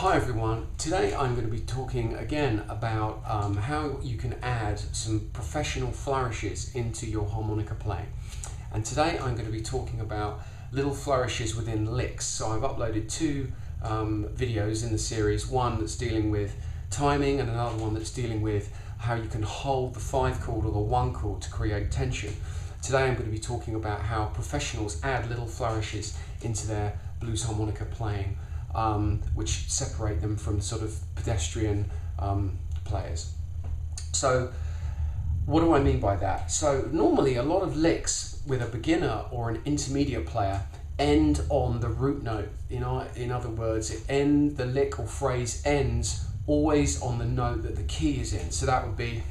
Hi everyone, today I'm going to be talking again about how you can add some professional flourishes into your harmonica playing. And today I'm going to be talking about little flourishes within licks. So I've uploaded two videos in the series, one that's dealing with timing and another one that's dealing with how you can hold the 5 chord or the 1 chord to create tension. Today I'm going to be talking about how professionals add little flourishes into their blues harmonica playing, which separate them from sort of pedestrian players. So what do I mean by that? So normally a lot of licks with a beginner or an intermediate player end on the root note. In other words, the lick or phrase ends always on the note that the key is in. So that would be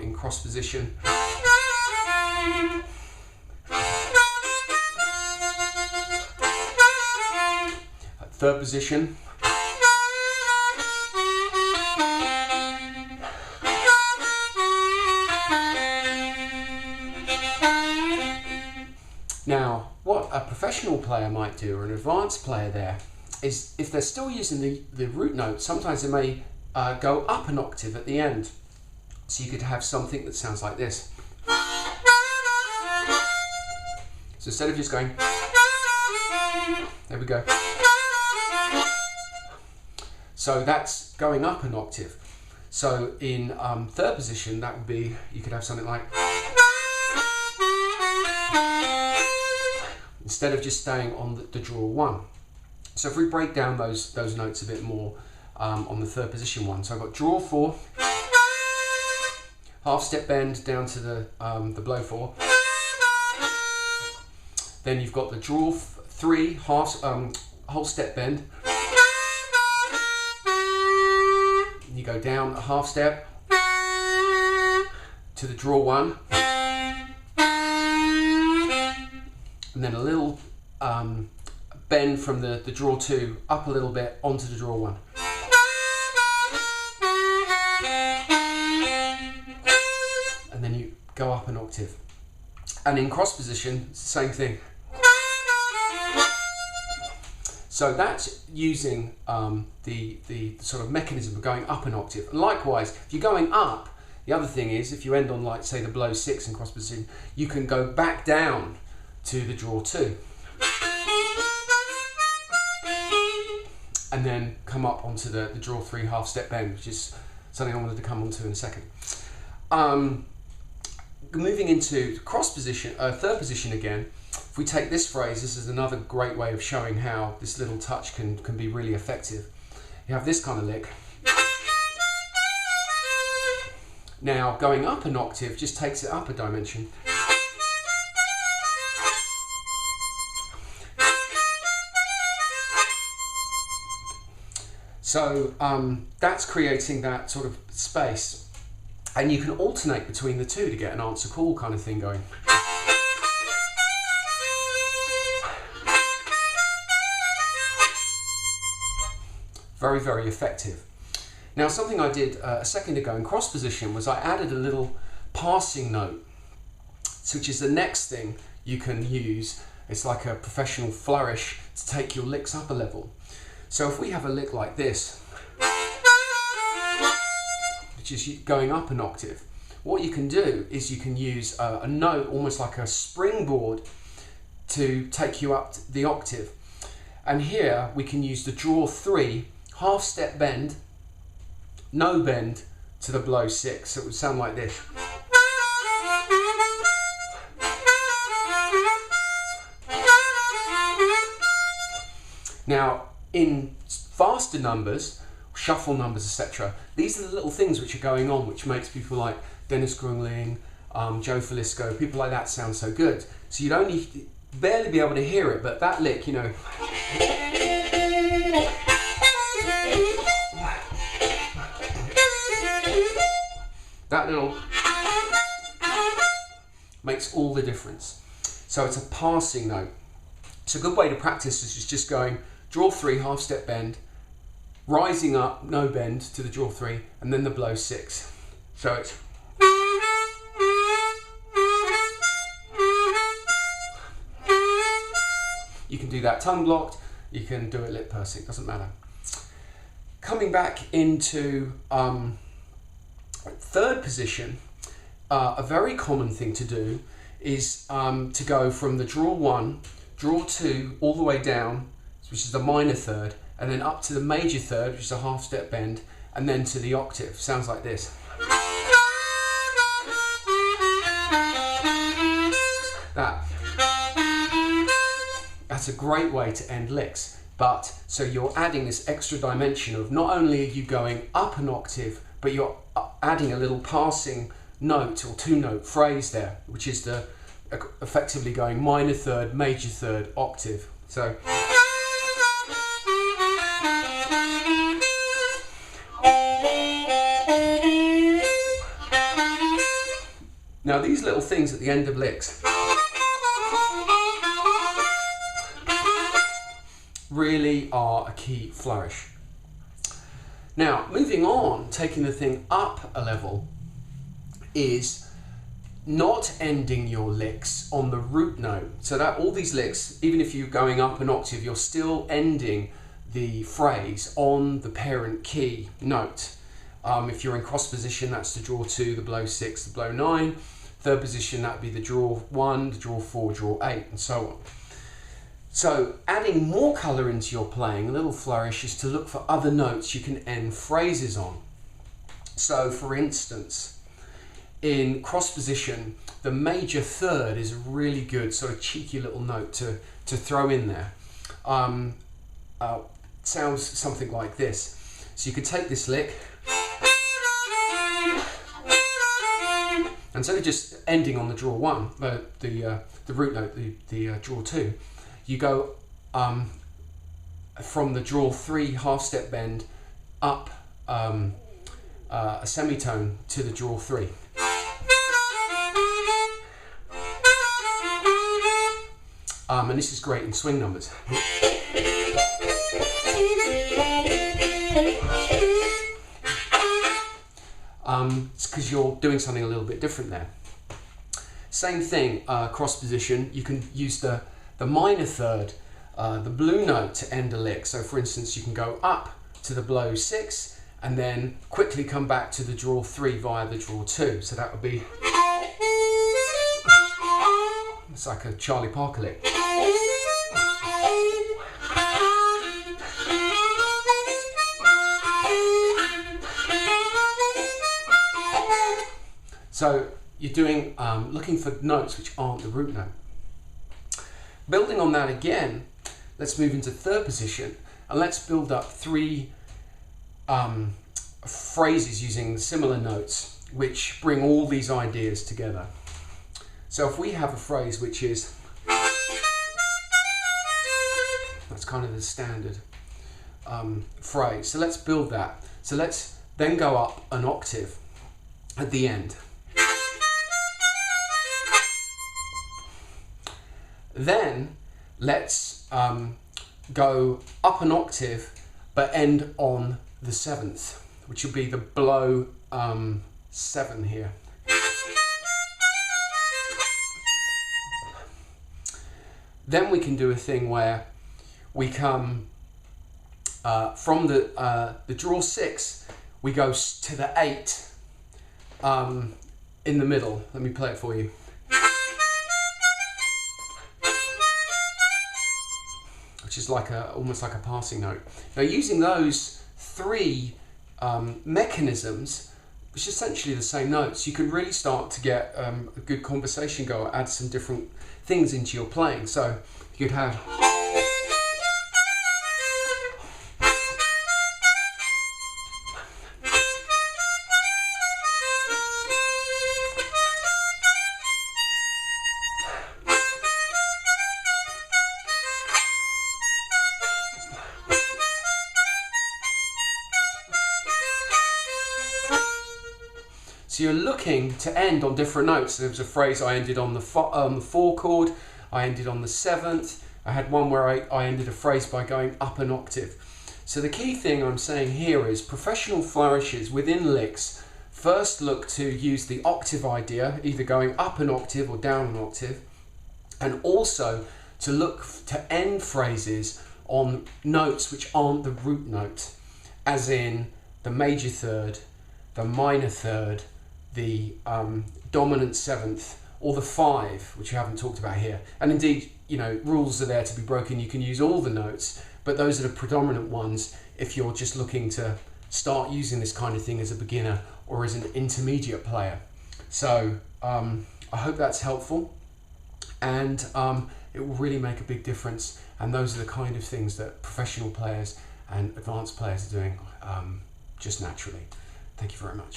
in cross position. Third position. Now, what a professional player might do, or an advanced player there, is if they're still using the root note, sometimes they may go up an octave at the end. So you could have something that sounds like this. So instead of just going, there we go. So that's going up an octave. So in third position, that would be, you could have something like, instead of just staying on the draw 1. So if we break down those notes a bit more on the third position one. So I've got draw 4, half step bend down to the blow 4. Then you've got the draw 3, whole step bend. You go down a half step to the draw 1, and then a little bend from the draw 2 up a little bit onto the draw 1. And then you go up an octave. And in cross position, it's the same thing. So that's using the sort of mechanism of going up an octave. And likewise, if you're going up, the other thing is, if you end on, like, say, the blow 6 in cross position, you can go back down to the draw 2. And then come up onto the draw 3 half step bend, which is something I wanted to come onto in a second. Moving into cross position, third position again, if we take this phrase, this is another great way of showing how this little touch can be really effective. You have this kind of lick. Now going up an octave just takes it up a dimension. So that's creating that sort of space. And you can alternate between the two to get an answer call kind of thing going. Very, very effective. Now, something I did a second ago in cross position was I added a little passing note, which is the next thing you can use. It's like a professional flourish to take your licks up a level. So if we have a lick like this, which is going up an octave, what you can do is you can use a note almost like a springboard to take you up the octave. And here we can use the draw 3 half step bend, no bend to the blow 6. So it would sound like this. Now in faster numbers, shuffle numbers, etc., these are the little things which are going on, which makes people like Dennis Grungling, Joe Falisco, people like that sound so good. So you'd only barely be able to hear it, but that lick, you know, that little makes all the difference. So it's a passing note. So a good way to practice is just going draw 3 half step bend, rising up, no bend to the draw 3, and then the blow 6. So it's you can do that tongue blocked, you can do it lip pursing, doesn't matter. coming back into third position, a very common thing to do is to go from the draw 1, draw 2, all the way down, which is the minor third, and then up to the major third, which is a half step bend, and then to the octave. Sounds like this. That's a great way to end licks. But so you're adding this extra dimension of not only are you going up an octave, but you're adding a little passing note or two-note phrase there, which is the effectively going minor third, major third, octave. So now these little things at the end of licks really are a key flourish. Now, moving on, taking the thing up a level, is not ending your licks on the root note. So that all these licks, even if you're going up an octave, you're still ending the phrase on the parent key note. If you're in cross position, that's the draw 2, the blow 6, the blow 9. Third position, that would be the draw 1, the draw 4, draw 8, and so on. So adding more colour into your playing, a little flourish, is to look for other notes you can end phrases on. So for instance, in cross position, the major third is a really good sort of cheeky little note to throw in there. Sounds something like this. So you could take this lick, and instead of just ending on the draw 1, the root note, the draw 2, you go from the draw 3 half step bend up a semitone to the draw 3. And this is great in swing numbers. It's because you're doing something a little bit different there. Same thing, cross position, you can use the minor third, the blue note, to end a lick. So for instance, you can go up to the blow 6 and then quickly come back to the draw 3 via the draw 2. So that would be, it's like a Charlie Parker lick. So you're doing, looking for notes which aren't the root note. Building on that again, let's move into third position and let's build up 3 phrases using similar notes which bring all these ideas together. So if we have a phrase which is, that's kind of the standard phrase. So let's build that. So let's then go up an octave at the end. Then let's go up an octave but end on the 7th, which will be the blow 7 here. Then we can do a thing where we come from the draw 6, we go to the 8 in the middle. Let me play it for you. Which is like almost like a passing note. Now, using those 3 mechanisms, which is essentially the same notes, you can really start to get a good conversation go, add some different things into your playing. So you could have, so you're looking to end on different notes. So there was a phrase I ended on the 4 chord, I ended on the 7th, I had one where I ended a phrase by going up an octave. So the key thing I'm saying here is professional flourishes within licks first look to use the octave idea, either going up an octave or down an octave, and also to look to end phrases on notes which aren't the root note. as in the major third, the minor third, the dominant seventh, or the five, which we haven't talked about here. And indeed, you know, rules are there to be broken. You can use all the notes, but those are the predominant ones if you're just looking to start using this kind of thing as a beginner or as an intermediate player. So I hope that's helpful, and it will really make a big difference. And those are the kind of things that professional players and advanced players are doing just naturally. Thank you very much.